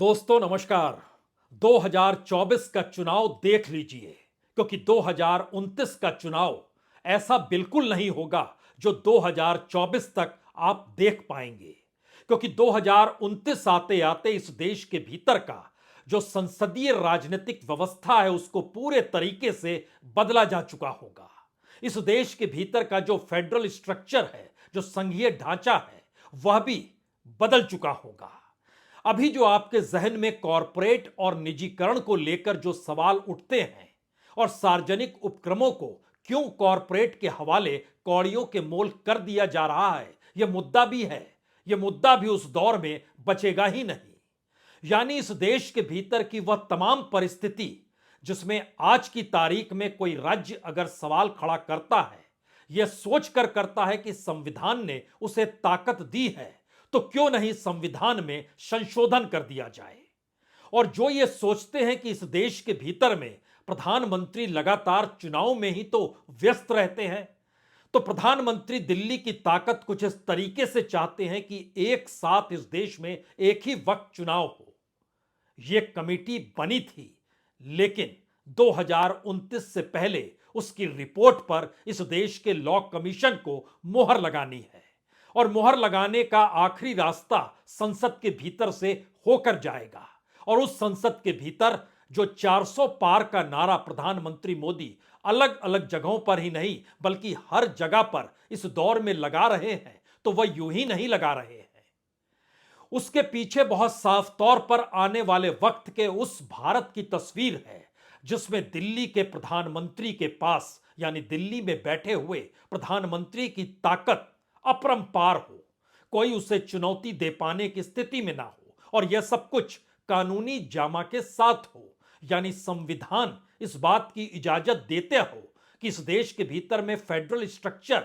दोस्तों नमस्कार। 2024 का चुनाव देख लीजिए, क्योंकि 2029 का चुनाव ऐसा बिल्कुल नहीं होगा जो 2024 तक आप देख पाएंगे। क्योंकि 2029 आते आते इस देश के भीतर का जो संसदीय राजनीतिक व्यवस्था है उसको पूरे तरीके से बदला जा चुका होगा। इस देश के भीतर का जो फेडरल स्ट्रक्चर है, जो संघीय ढांचा है, वह भी बदल चुका होगा। अभी जो आपके जहन में कॉरपोरेट और निजीकरण को लेकर जो सवाल उठते हैं और सार्वजनिक उपक्रमों को क्यों कॉरपोरेट के हवाले कौड़ियों के मोल कर दिया जा रहा है, यह मुद्दा भी है। यह मुद्दा भी उस दौर में बचेगा ही नहीं। यानी इस देश के भीतर की वह तमाम परिस्थिति जिसमें आज की तारीख में कोई राज्य अगर सवाल खड़ा करता है, यह सोचकर करता है कि संविधान ने उसे ताकत दी है, तो क्यों नहीं संविधान में संशोधन कर दिया जाए। और जो ये सोचते हैं कि इस देश के भीतर में प्रधानमंत्री लगातार चुनाव में ही तो व्यस्त रहते हैं, तो प्रधानमंत्री दिल्ली की ताकत कुछ इस तरीके से चाहते हैं कि एक साथ इस देश में एक ही वक्त चुनाव हो। यह कमेटी बनी थी, लेकिन 2029 से पहले उसकी रिपोर्ट पर इस देश के लॉ कमीशन को मोहर लगानी है। और मोहर लगाने का आखिरी रास्ता संसद के भीतर से होकर जाएगा। और उस संसद के भीतर जो 400 पार का नारा प्रधानमंत्री मोदी अलग अलग जगहों पर ही नहीं बल्कि हर जगह पर इस दौर में लगा रहे हैं, तो वह यूं ही नहीं लगा रहे हैं। उसके पीछे बहुत साफ तौर पर आने वाले वक्त के उस भारत की तस्वीर है जिसमें दिल्ली के प्रधानमंत्री के पास, यानी दिल्ली में बैठे हुए प्रधानमंत्री की ताकत अपरंपार हो, कोई उसे चुनौती दे पाने की स्थिति में ना हो, और यह सब कुछ कानूनी जामा के साथ हो। यानी संविधान इस बात की इजाजत देते हो कि इस देश के भीतर में फेडरल स्ट्रक्चर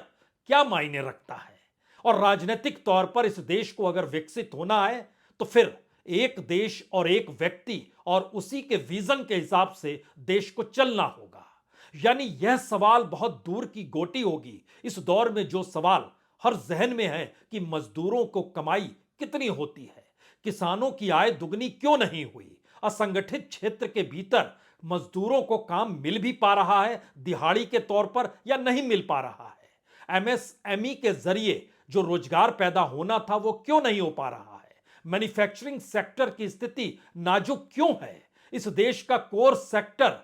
क्या मायने रखता है, और राजनीतिक तौर पर इस देश को अगर विकसित होना है तो फिर एक देश और एक व्यक्ति और उसी के विजन के हिसाब से देश को चलना होगा। यानी यह सवाल बहुत दूर की गोटी होगी इस दौर में। जो सवाल हर जहन में है कि मजदूरों को कमाई कितनी होती है, किसानों की आय दुगनी क्यों नहीं हुई, असंगठित क्षेत्र के भीतर मजदूरों को काम मिल भी पा रहा है दिहाड़ी के तौर पर या नहीं मिल पा रहा है, एमएसएमई के जरिए जो रोजगार पैदा होना था वो क्यों नहीं हो पा रहा है, मैन्युफैक्चरिंग सेक्टर की स्थिति नाजुक क्यों है, इस देश का कोर सेक्टर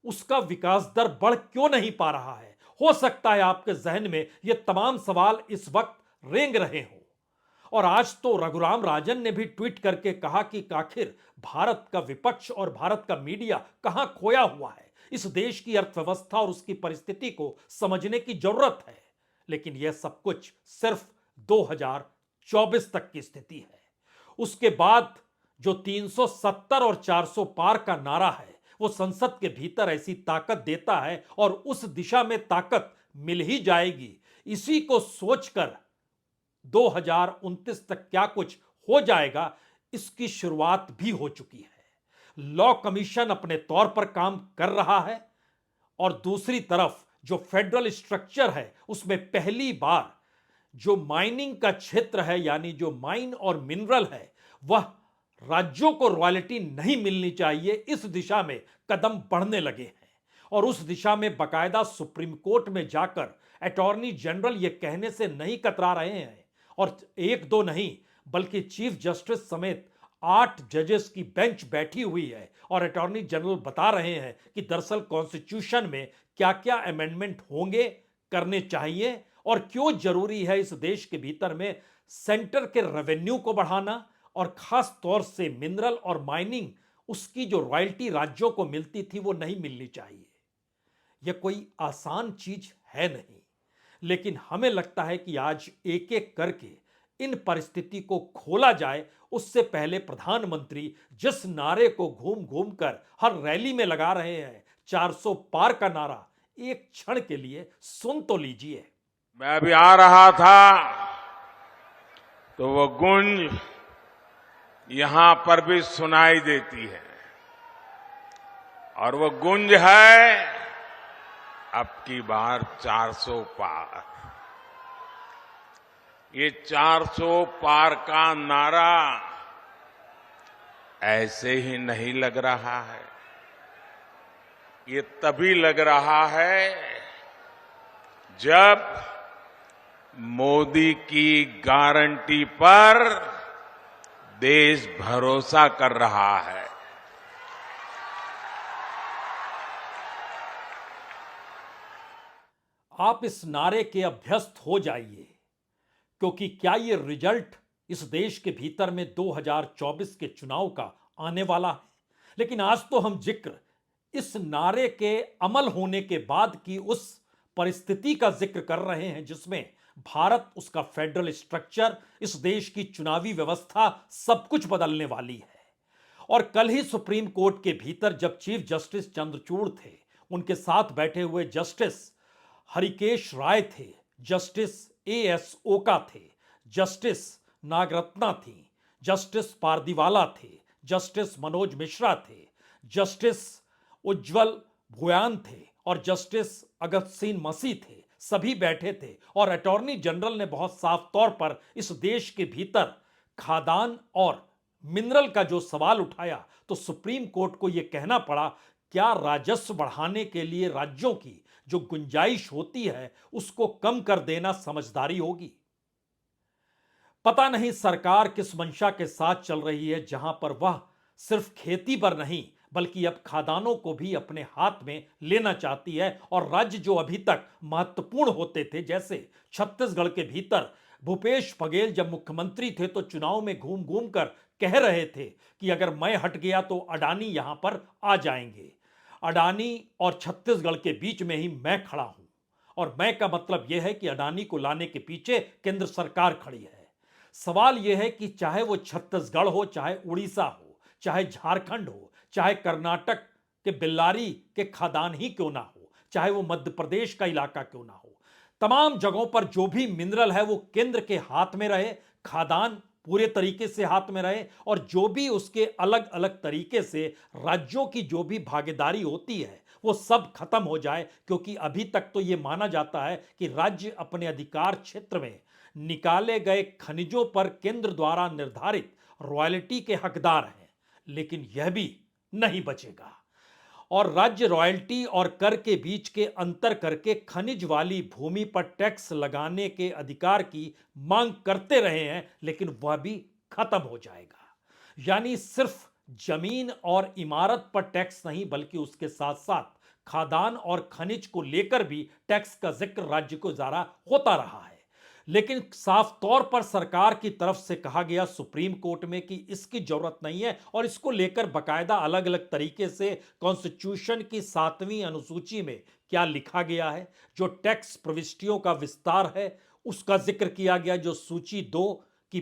उसका विकास दर बढ़ क्यों नहीं पा रहा है। हो सकता है आपके जहन में ये तमाम सवाल इस वक्त रेंग रहे हों। और आज तो रघुराम राजन ने भी ट्वीट करके कहा कि आखिर भारत का विपक्ष और भारत का मीडिया कहां खोया हुआ है, इस देश की अर्थव्यवस्था और उसकी परिस्थिति को समझने की जरूरत है। लेकिन यह सब कुछ सिर्फ 2024 तक की स्थिति है। उसके बाद जो 370 और 400 पार का नारा है वो संसद के भीतर ऐसी ताकत देता है, और उस दिशा में ताकत मिल ही जाएगी। इसी को सोचकर 2029 तक क्या कुछ हो जाएगा, इसकी शुरुआत भी हो चुकी है। लॉ कमीशन अपने तौर पर काम कर रहा है, और दूसरी तरफ जो फेडरल स्ट्रक्चर है उसमें पहली बार जो माइनिंग का क्षेत्र है, यानी जो माइन और मिनरल है, वह राज्यों को रॉयल्टी नहीं मिलनी चाहिए, इस दिशा में कदम बढ़ने लगे हैं। और उस दिशा में बकायदा सुप्रीम कोर्ट में जाकर अटॉर्नी जनरल यह कहने से नहीं कतरा रहे हैं, और एक दो नहीं बल्कि चीफ जस्टिस समेत 8 जजेस की बेंच बैठी हुई है, और अटॉर्नी जनरल बता रहे हैं कि दरअसल कॉन्स्टिट्यूशन में क्या क्या अमेंडमेंट होंगे, करने चाहिए, और क्यों जरूरी है इस देश के भीतर में सेंटर के रेवेन्यू को बढ़ाना, और खास तौर से मिनरल और माइनिंग उसकी जो रॉयल्टी राज्यों को मिलती थी वो नहीं मिलनी चाहिए। यह कोई आसान चीज है नहीं, लेकिन हमें लगता है कि आज एक एक करके इन परिस्थिति को खोला जाए। उससे पहले प्रधानमंत्री जिस नारे को घूम घूम कर हर रैली में लगा रहे हैं, 400 पार का नारा, एक क्षण के लिए सुन तो लीजिए। मैं अभी आ रहा था तो वो गूंज यहां पर भी सुनाई देती है, और वो गूंज है अब की बार 400 पार। ये 400 पार का नारा ऐसे ही नहीं लग रहा है। ये तभी लग रहा है जब मोदी की गारंटी पर देश भरोसा कर रहा है। आप इस नारे के अभ्यस्त हो जाइए, क्योंकि क्या ये रिजल्ट इस देश के भीतर में 2024 के चुनाव का आने वाला है। लेकिन आज तो हम जिक्र इस नारे के अमल होने के बाद की उस परिस्थिति का जिक्र कर रहे हैं जिसमें भारत, उसका फेडरल स्ट्रक्चर, इस देश की चुनावी व्यवस्था सब कुछ बदलने वाली है। और कल ही सुप्रीम कोर्ट के भीतर जब चीफ जस्टिस चंद्रचूड़ थे, उनके साथ बैठे हुए जस्टिस हरिकेश राय थे, जस्टिस एएस ओका थे, जस्टिस नागरत्ना थी, जस्टिस पारदीवाला थे, जस्टिस मनोज मिश्रा थे, जस्टिस उज्जवल भुयान थे और जस्टिस अगस्त सिंह मसी थे। सभी बैठे थे और अटॉर्नी जनरल ने बहुत साफ तौर पर इस देश के भीतर खादान और मिनरल का जो सवाल उठाया, तो सुप्रीम कोर्ट को यह कहना पड़ा, क्या राजस्व बढ़ाने के लिए राज्यों की जो गुंजाइश होती है उसको कम कर देना समझदारी होगी? पता नहीं सरकार किस मंशा के साथ चल रही है, जहां पर वह सिर्फ खेती पर नहीं बल्कि अब खादानों को भी अपने हाथ में लेना चाहती है। और राज्य जो अभी तक महत्वपूर्ण होते थे, जैसे छत्तीसगढ़ के भीतर भूपेश बघेल जब मुख्यमंत्री थे तो चुनाव में घूम घूम कर कह रहे थे कि अगर मैं हट गया तो अडानी यहां पर आ जाएंगे। अडानी और छत्तीसगढ़ के बीच में ही मैं खड़ा हूं, और मैं का मतलब यह है कि अडानी को लाने के पीछे केंद्र सरकार खड़ी है। सवाल यह है कि चाहे वो छत्तीसगढ़ हो, चाहे उड़ीसा हो, चाहे झारखंड हो, चाहे कर्नाटक के बेल्लारी के खादान ही क्यों ना हो, चाहे वो मध्य प्रदेश का इलाका क्यों ना हो, तमाम जगहों पर जो भी मिनरल है वो केंद्र के हाथ में रहे, खादान पूरे तरीके से हाथ में रहे, और जो भी उसके अलग अलग तरीके से राज्यों की जो भी भागीदारी होती है वो सब खत्म हो जाए। क्योंकि अभी तक तो ये माना जाता है कि राज्य अपने अधिकार क्षेत्र में निकाले गए खनिजों पर केंद्र द्वारा निर्धारित रॉयल्टी के हकदार हैं, लेकिन यह भी नहीं बचेगा। और राज्य रॉयल्टी और कर के बीच के अंतर करके खनिज वाली भूमि पर टैक्स लगाने के अधिकार की मांग करते रहे हैं, लेकिन वह भी खत्म हो जाएगा। यानी सिर्फ जमीन और इमारत पर टैक्स नहीं बल्कि उसके साथ साथ खादान और खनिज को लेकर भी टैक्स का जिक्र राज्य को जरा होता रहा है। लेकिन साफ तौर पर सरकार की तरफ से कहा गया सुप्रीम कोर्ट में कि इसकी जरूरत नहीं है, और इसको लेकर बकायदा अलग अलग तरीके से कॉन्स्टिट्यूशन की 7वीं अनुसूची में क्या लिखा गया है, जो टैक्स प्रविष्टियों का विस्तार है उसका जिक्र किया गया, जो सूची 2 की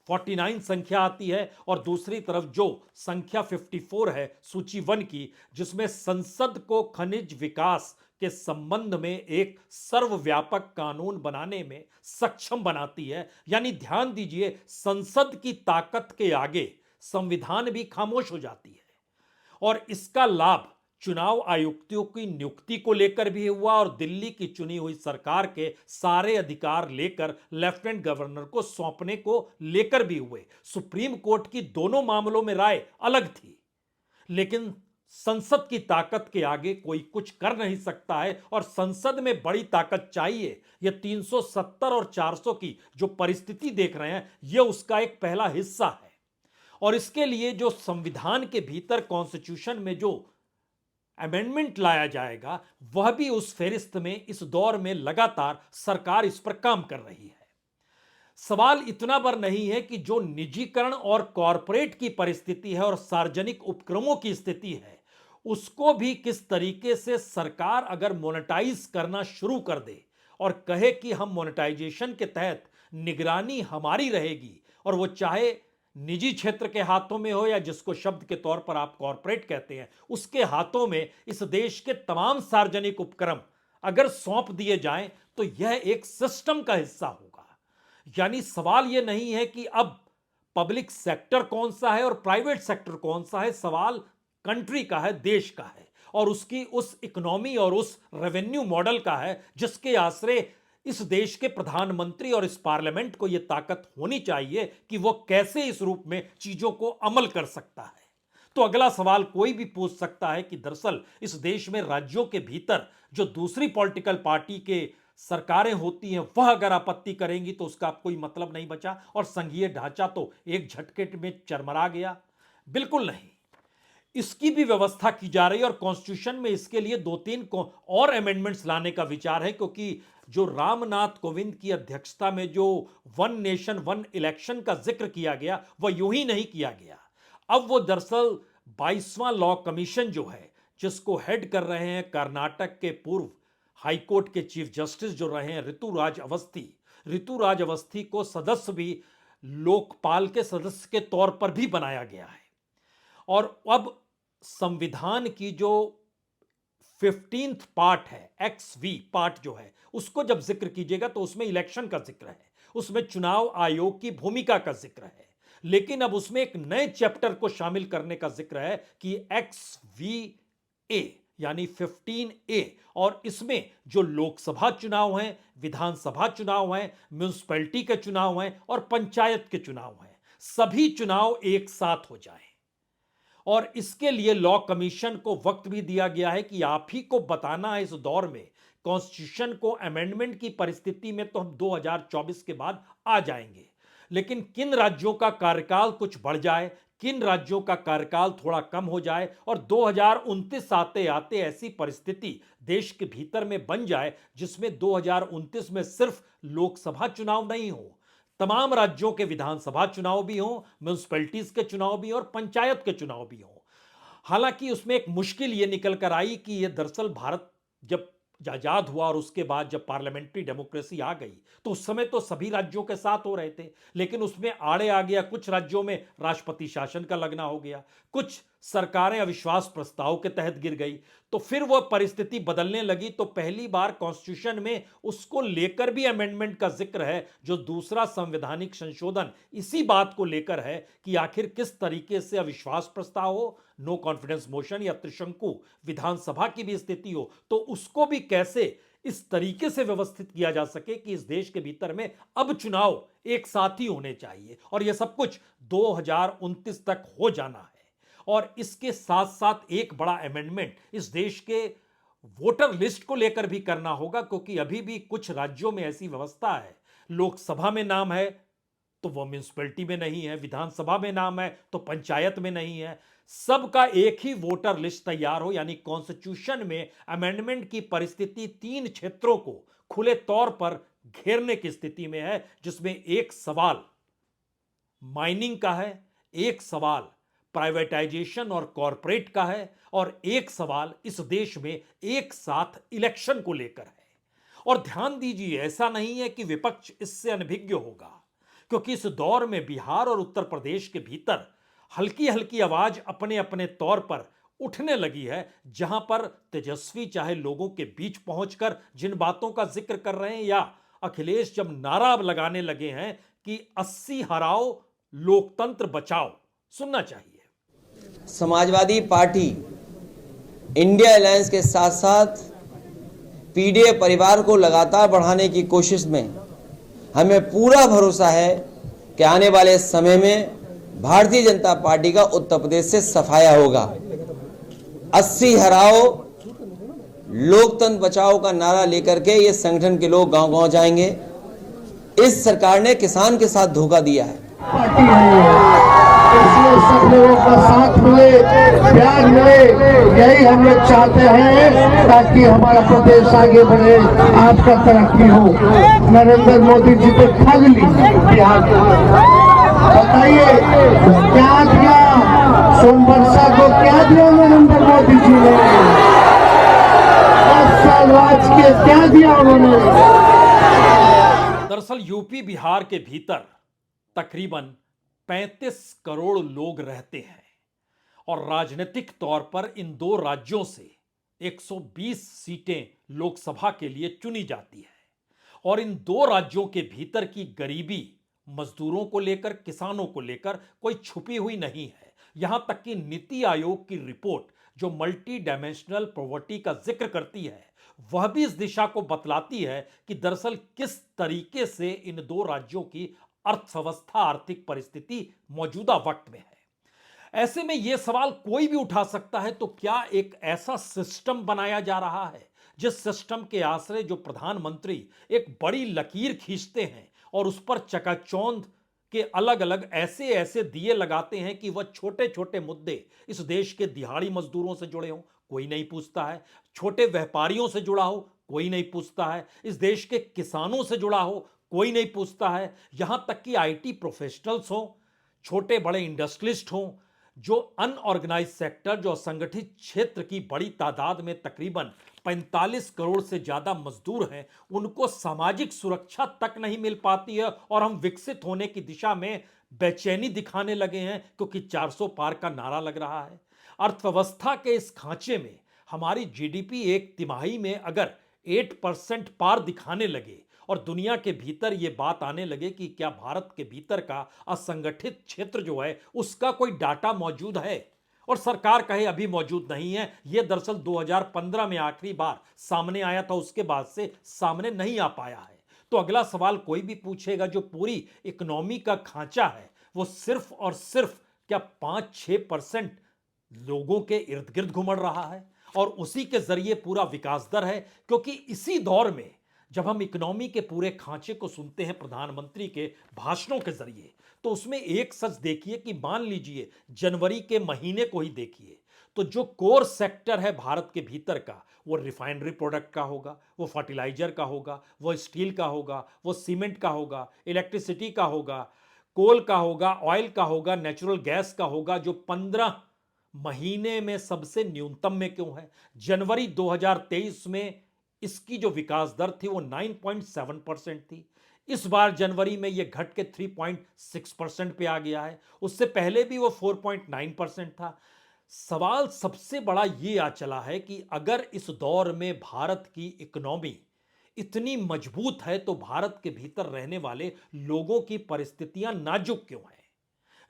49 संख्या आती है, और दूसरी तरफ जो संख्या 54 है सूची 1 की, जिसमें संसद को खनिज विकास के संबंध में एक सर्वव्यापक कानून बनाने में सक्षम बनाती है। यानी ध्यान दीजिए, संसद की ताकत के आगे संविधान भी खामोश हो जाती है। और इसका लाभ चुनाव आयुक्तों की नियुक्ति को लेकर भी हुआ, और दिल्ली की चुनी हुई सरकार के सारे अधिकार लेकर लेफ्टिनेंट गवर्नर को सौंपने को लेकर भी हुए। सुप्रीम कोर्ट की दोनों मामलों में राय अलग थी, लेकिन संसद की ताकत के आगे कोई कुछ कर नहीं सकता है, और संसद में बड़ी ताकत चाहिए। यह 370 और 400 की जो परिस्थिति देख रहे हैं, यह उसका एक पहला हिस्सा है। और इसके लिए जो संविधान के भीतर कॉन्स्टिट्यूशन में जो अमेंडमेंट लाया जाएगा, वह भी उस फेरिस्त में इस दौर में लगातार सरकार इस पर काम कर रही है। सवाल इतना पर नहीं है कि जो निजीकरण और कॉरपोरेट की परिस्थिति है और सार्वजनिक उपक्रमों की स्थिति है, उसको भी किस तरीके से सरकार अगर मोनेटाइज करना शुरू कर दे और कहे कि हम मोनेटाइजेशन के तहत निगरानी हमारी रहेगी, और वो चाहे निजी क्षेत्र के हाथों में हो या जिसको शब्द के तौर पर आप कॉरपोरेट कहते हैं उसके हाथों में, इस देश के तमाम सार्वजनिक उपक्रम अगर सौंप दिए जाएं तो यह एक सिस्टम का हिस्सा होगा। यानी सवाल यह नहीं है कि अब पब्लिक सेक्टर कौन सा है और प्राइवेट सेक्टर कौन सा है, सवाल कंट्री का है, देश का है, और उसकी उस इकोनॉमी और उस रेवेन्यू मॉडल का है जिसके आश्रय इस देश के प्रधानमंत्री और इस पार्लियामेंट को यह ताकत होनी चाहिए कि वो कैसे इस रूप में चीजों को अमल कर सकता है। तो अगला सवाल कोई भी पूछ सकता है कि दरअसल इस देश में राज्यों के भीतर जो दूसरी पॉलिटिकल पार्टी के सरकारें होती हैं वह अगर आपत्ति करेंगी तो उसका कोई मतलब नहीं बचा और संघीय ढांचा तो एक झटके में चरमरा गया। बिल्कुल नहीं, इसकी भी व्यवस्था की जा रही है और कॉन्स्टिट्यूशन में इसके लिए 2-3 और अमेंडमेंट्स लाने का विचार है, क्योंकि जो रामनाथ कोविंद की अध्यक्षता में जो वन नेशन वन इलेक्शन का जिक्र किया गया वह यूं ही नहीं किया गया। अब वो दरअसल 22वां लॉ कमीशन जो है, जिसको हेड कर रहे हैं कर्नाटक के पूर्व हाईकोर्ट के चीफ जस्टिस जो रहे हैं ऋतुराज अवस्थी को सदस्य भी लोकपाल के सदस्य के तौर पर भी बनाया गया है। और अब संविधान की जो 15th पार्ट है, XV पार्ट जो है, उसको जब जिक्र कीजिएगा तो उसमें इलेक्शन का जिक्र है, उसमें चुनाव आयोग की भूमिका का जिक्र है, लेकिन अब उसमें एक नए चैप्टर को शामिल करने का जिक्र है कि XVA यानी 15A, और इसमें जो लोकसभा चुनाव हैं, विधानसभा चुनाव हैं, म्युनिसिपैलिटी के चुनाव हैं और पंचायत के चुनाव हैं, सभी चुनाव एक साथ हो जाएं। और इसके लिए लॉ कमीशन को वक्त भी दिया गया है कि आप ही को बताना है इस दौर में कॉन्स्टिट्यूशन को अमेंडमेंट की परिस्थिति में तो हम 2024 के बाद आ जाएंगे, लेकिन किन राज्यों का कार्यकाल कुछ बढ़ जाए, किन राज्यों का कार्यकाल थोड़ा कम हो जाए और 2029 आते आते ऐसी परिस्थिति देश के भीतर में बन जाए जिसमें 2029 में सिर्फ लोकसभा चुनाव नहीं हो, तमाम राज्यों के विधानसभा चुनाव भी हों, म्युनिसिपैलिटीज के चुनाव भी और पंचायत के चुनाव भी हों। हालांकि उसमें एक मुश्किल यह निकल कर आई कि यह दरअसल भारत जब आजाद हुआ और उसके बाद जब पार्लियामेंट्री डेमोक्रेसी आ गई तो उस समय तो सभी राज्यों के साथ हो रहे थे, लेकिन उसमें आड़े आ गया, कुछ राज्यों में राष्ट्रपति शासन का लगना हो गया, कुछ सरकारें अविश्वास प्रस्ताव के तहत गिर गई, तो फिर वह परिस्थिति बदलने लगी। तो पहली बार कॉन्स्टिट्यूशन में उसको लेकर भी अमेंडमेंट का जिक्र है, जो दूसरा संवैधानिक संशोधन इसी बात को लेकर है कि आखिर किस तरीके से अविश्वास प्रस्ताव हो, नो कॉन्फिडेंस मोशन या त्रिशंकु विधानसभा की भी स्थिति हो, तो उसको भी कैसे इस तरीके से व्यवस्थित किया जा सके कि इस देश के भीतर में अब चुनाव एक साथ ही होने चाहिए और यह सब कुछ 2029 तक हो जाना है। और इसके साथ साथ एक बड़ा अमेंडमेंट इस देश के वोटर लिस्ट को लेकर भी करना होगा, क्योंकि अभी भी कुछ राज्यों में ऐसी व्यवस्था है, लोकसभा में नाम है तो वो म्युनिसिपैलिटी में नहीं है, विधानसभा में नाम है तो पंचायत में नहीं है, सबका एक ही वोटर लिस्ट तैयार हो। यानी कॉन्स्टिट्यूशन में अमेंडमेंट की परिस्थिति 3 क्षेत्रों को खुले तौर पर घेरने की स्थिति में है, जिसमें एक सवाल माइनिंग का है, एक सवाल प्राइवेटाइजेशन और कॉरपोरेट का है और एक सवाल इस देश में एक साथ इलेक्शन को लेकर है। और ध्यान दीजिए, ऐसा नहीं है कि विपक्ष इससे अनभिज्ञ होगा, क्योंकि इस दौर में बिहार और उत्तर प्रदेश के भीतर हल्की हल्की आवाज अपने अपने तौर पर उठने लगी है, जहां पर तेजस्वी चाहे लोगों के बीच पहुंचकर जिन बातों का जिक्र कर रहे हैं, या अखिलेश जब नारा लगाने लगे हैं कि 80 हराओ लोकतंत्र बचाओ, सुनना चाहिए। समाजवादी पार्टी इंडिया अलायंस के साथ साथ पीडीए परिवार को लगातार बढ़ाने की कोशिश में हमें पूरा भरोसा है कि आने वाले समय में भारतीय जनता पार्टी का उत्तर प्रदेश से सफाया होगा। 80 हराओ लोकतंत्र बचाओ का नारा लेकर के ये संगठन के लोग गांव-गांव जाएंगे। इस सरकार ने किसान के साथ धोखा दिया है। पार्टी है, इसलिए सब लोगों का साथ मिले, प्यार मिले, यही हम लोग चाहते हैं, ताकि हमारा प्रदेश आगे बढ़े, आपका तरक्की हो। नरेंद्र मोदी जी तो ठग ली बिहार में, बताइए क्या दिया सोनबरसा को, क्या दिया नरेंद्र मोदी जी ने? 10 साल राज किए, क्या दिया उन्होंने? दरअसल यूपी बिहार के भीतर तकरीबन 35 करोड़ लोग रहते हैं और राजनीतिक तौर पर इन दो राज्यों से 120 सीटें लोकसभा के लिए चुनी जाती है। और इन दो राज्यों के भीतर की गरीबी मजदूरों को लेकर, किसानों को लेकर कोई छुपी हुई नहीं है, यहां तक कि नीति आयोग की रिपोर्ट जो मल्टी डायमेंशनल पॉवर्टी का जिक्र करती है वह भी इस दिशा को बतलाती है कि दरअसल किस तरीके से इन दो राज्यों की अर्थव्यवस्था आर्थिक परिस्थिति मौजूदा वक्त में है। ऐसे में यह सवाल कोई भी उठा सकता है, तो क्या एक ऐसा सिस्टम बनाया जा रहा है जिस सिस्टम के आश्रय जो प्रधानमंत्री एक बड़ी लकीर खींचते हैं और उस पर चकाचौंध के अलग अलग ऐसे ऐसे दिए लगाते हैं कि वह छोटे छोटे मुद्दे इस देश के दिहाड़ी मजदूरों से जुड़े हों, कोई नहीं पूछता है, छोटे व्यापारियों से जुड़ा हो, कोई नहीं पूछता है, इस देश के किसानों से जुड़ा हो, कोई नहीं पूछता है, यहां तक कि आईटी प्रोफेशनल्स हों, छोटे बड़े इंडस्ट्रियलिस्ट हों, जो अनऑर्गेनाइज सेक्टर, जो असंगठित क्षेत्र की बड़ी तादाद में तकरीबन 45 करोड़ से ज्यादा मजदूर हैं, उनको सामाजिक सुरक्षा तक नहीं मिल पाती है और हम विकसित होने की दिशा में बेचैनी दिखाने लगे हैं क्योंकि 400 पार का नारा लग रहा है। अर्थव्यवस्था के इस खांचे में हमारी जीडीपी एक तिमाही में अगर 8% पार दिखाने लगे और दुनिया के भीतर यह बात आने लगे कि क्या भारत के भीतर का असंगठित क्षेत्र जो है उसका कोई डाटा मौजूद है, और सरकार कहे अभी मौजूद नहीं है, यह दरअसल 2015 में आखिरी बार सामने आया था, उसके बाद से सामने नहीं आ पाया है, तो अगला सवाल कोई भी पूछेगा जो पूरी इकोनॉमी का खांचा है वो सिर्फ और सिर्फ क्या 5-6% लोगों के इर्द गिर्द घुमड़ रहा है और उसी के जरिए पूरा विकास दर है। क्योंकि इसी दौर में जब हम इकोनॉमी के पूरे खांचे को सुनते हैं प्रधानमंत्री के भाषणों के जरिए, तो उसमें एक सच देखिए कि मान लीजिए जनवरी के महीने को ही देखिए तो जो कोर सेक्टर है भारत के भीतर का, वो रिफाइनरी प्रोडक्ट का होगा, वो फर्टिलाइजर का होगा, वो स्टील का होगा, वो सीमेंट का होगा, इलेक्ट्रिसिटी का होगा, कोल का होगा, ऑयल का होगा, नेचुरल गैस का होगा, जो 15 महीने में सबसे न्यूनतम में क्यों है। जनवरी 2023 में इसकी जो विकास दर थी वो 9.7% थी, इस बार जनवरी में यह घट के 3.6% पे आ गया है, उससे पहले भी वो 4.9% था। सवाल सबसे बड़ा ये आ चला है कि अगर इस दौर में भारत की इकोनॉमी इतनी मजबूत है तो भारत के भीतर रहने वाले लोगों की परिस्थितियां नाजुक क्यों हैं।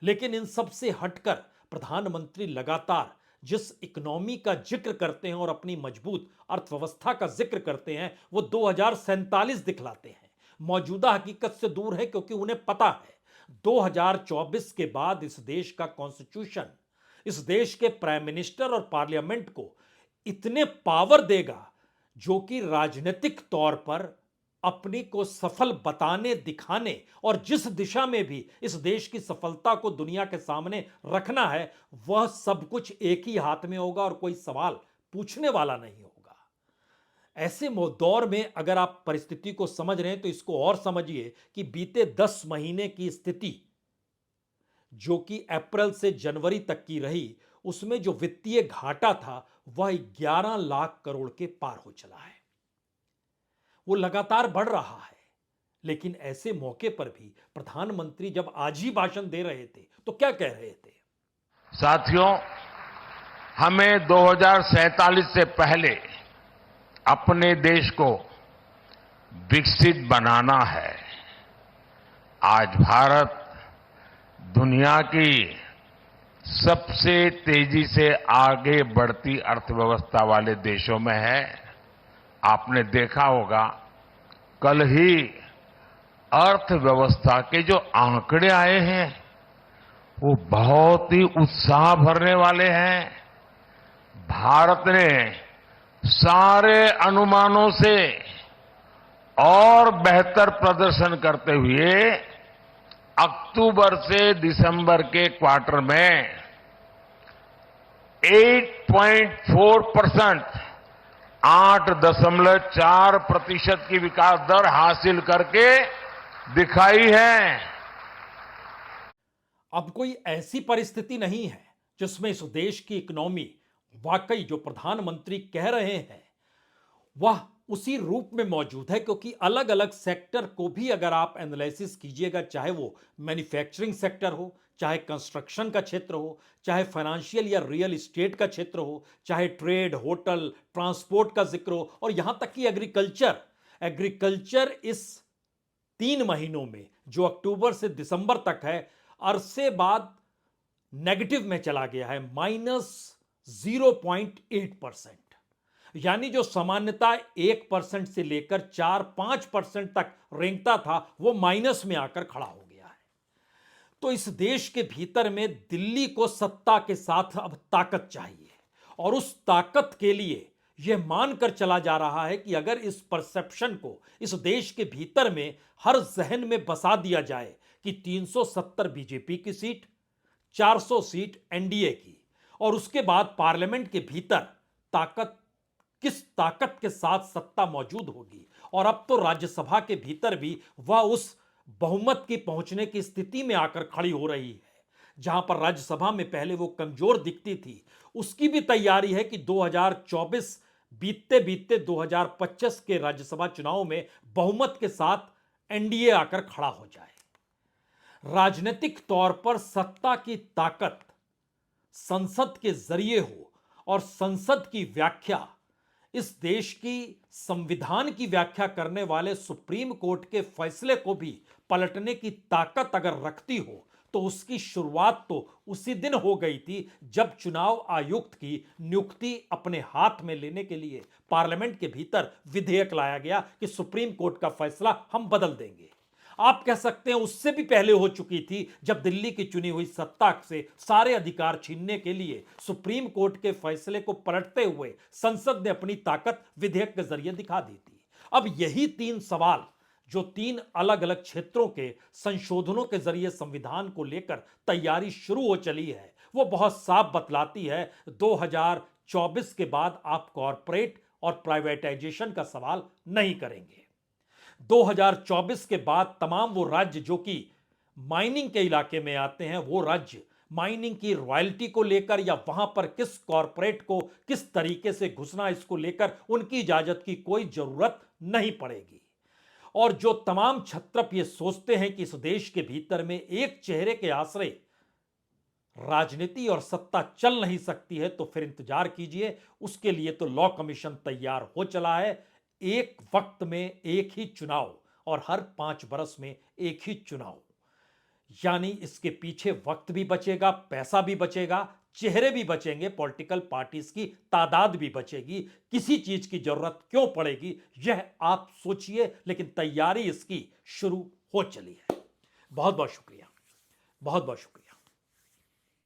लेकिन इन सब से हटकर प्रधानमंत्री लगातार जिस इकोनॉमी का जिक्र करते हैं और अपनी मजबूत अर्थव्यवस्था का जिक्र करते हैं वो 2047 दिखलाते हैं, मौजूदा हकीकत से दूर है, क्योंकि उन्हें पता है 2024 के बाद इस देश का कॉन्स्टिट्यूशन, इस देश के प्राइम मिनिस्टर और पार्लियामेंट को इतने पावर देगा जो कि राजनीतिक तौर पर अपने को सफल बताने दिखाने और जिस दिशा में भी इस देश की सफलता को दुनिया के सामने रखना है वह सब कुछ एक ही हाथ में होगा और कोई सवाल पूछने वाला नहीं होगा। ऐसे दौर में अगर आप परिस्थिति को समझ रहे हैं तो इसको और समझिए कि बीते 10 महीने की स्थिति जो कि अप्रैल से जनवरी तक की रही, उसमें जो वित्तीय घाटा था वह 11 लाख करोड़ के पार हो चला है, वो लगातार बढ़ रहा है। लेकिन ऐसे मौके पर भी प्रधानमंत्री जब आज ही भाषण दे रहे थे तो क्या कह रहे थे? साथियों, हमें 2047 से पहले अपने देश को विकसित बनाना है। आज भारत दुनिया की सबसे तेजी से आगे बढ़ती अर्थव्यवस्था वाले देशों में है। आपने देखा होगा कल ही अर्थव्यवस्था के जो आंकड़े आए हैं वो बहुत ही उत्साह भरने वाले हैं। भारत ने सारे अनुमानों से और बेहतर प्रदर्शन करते हुए अक्टूबर से दिसंबर के क्वार्टर में 8.4% 8.4% की विकास दर हासिल करके दिखाई है। अब कोई ऐसी परिस्थिति नहीं है जिसमें इस देश की इकोनॉमी वाकई जो प्रधानमंत्री कह रहे हैं वह उसी रूप में मौजूद है, क्योंकि अलग अलग सेक्टर को भी अगर आप एनालिसिस कीजिएगा, चाहे वो मैन्युफैक्चरिंग सेक्टर हो, चाहे कंस्ट्रक्शन का क्षेत्र हो, चाहे फाइनेंशियल या रियल एस्टेट का क्षेत्र हो, चाहे ट्रेड, होटल, ट्रांसपोर्ट का जिक्र हो, और यहां तक कि एग्रीकल्चर इस 3 महीनों में जो अक्टूबर से दिसंबर तक है, अरसे बाद नेगेटिव में चला गया है, -0.8%। यानी जो सामान्यता 1% से लेकर 4-5% तक रेंगता था, वो माइनस में आकर खड़ा हो गया है। तो इस देश के भीतर में दिल्ली को सत्ता के साथ अब ताकत चाहिए, और उस ताकत के लिए यह मानकर चला जा रहा है कि अगर इस परसेप्शन को इस देश के भीतर में हर जहन में बसा दिया जाए कि 370 बीजेपी की सीट, 400 सीट एनडीए की, और उसके बाद पार्लियामेंट के भीतर किस ताकत के साथ सत्ता मौजूद होगी, और अब तो राज्यसभा के भीतर भी वह उस बहुमत की पहुंचने की स्थिति में आकर खड़ी हो रही है जहां पर राज्यसभा में पहले वो कमजोर दिखती थी। उसकी भी तैयारी है कि 2024 बीतते बीतते 2025 के राज्यसभा चुनाव में बहुमत के साथ एनडीए आकर खड़ा हो जाए। राजनीतिक तौर पर सत्ता की ताकत संसद के जरिए हो, और संसद की व्याख्या इस देश की संविधान की व्याख्या करने वाले सुप्रीम कोर्ट के फैसले को भी पलटने की ताकत अगर रखती हो, तो उसकी शुरुआत तो उसी दिन हो गई थी जब चुनाव आयुक्त की नियुक्ति अपने हाथ में लेने के लिए पार्लियामेंट के भीतर विधेयक लाया गया कि सुप्रीम कोर्ट का फैसला हम बदल देंगे। आप कह सकते हैं उससे भी पहले हो चुकी थी, जब दिल्ली की चुनी हुई सत्ता से सारे अधिकार छीनने के लिए सुप्रीम कोर्ट के फैसले को पलटते हुए संसद ने अपनी ताकत विधेयक के जरिए दिखा दी थी। अब यही 3 सवाल जो 3 अलग अलग क्षेत्रों के संशोधनों के जरिए संविधान को लेकर तैयारी शुरू हो चली है, वो बहुत साफ बतलाती है 2024 के बाद आप कॉरपोरेट और प्राइवेटाइजेशन का सवाल नहीं करेंगे। 2024 के बाद तमाम वो राज्य जो कि माइनिंग के इलाके में आते हैं, वो राज्य माइनिंग की रॉयल्टी को लेकर या वहां पर किस कॉरपोरेट को किस तरीके से घुसना, इसको लेकर उनकी इजाजत की कोई जरूरत नहीं पड़ेगी। और जो तमाम क्षत्रप ये सोचते हैं कि इस देश के भीतर में एक चेहरे के आश्रय राजनीति और सत्ता चल नहीं सकती है, तो फिर इंतजार कीजिए। उसके लिए तो लॉ कमीशन तैयार हो चला है। एक वक्त में एक ही चुनाव, और हर 5 बरस में एक ही चुनाव, यानी इसके पीछे वक्त भी बचेगा, पैसा भी बचेगा, चेहरे भी बचेंगे, पॉलिटिकल पार्टीज की तादाद भी बचेगी। किसी चीज की जरूरत क्यों पड़ेगी, यह आप सोचिए, लेकिन तैयारी इसकी शुरू हो चली है। बहुत बहुत शुक्रिया, बहुत बहुत शुक्रिया।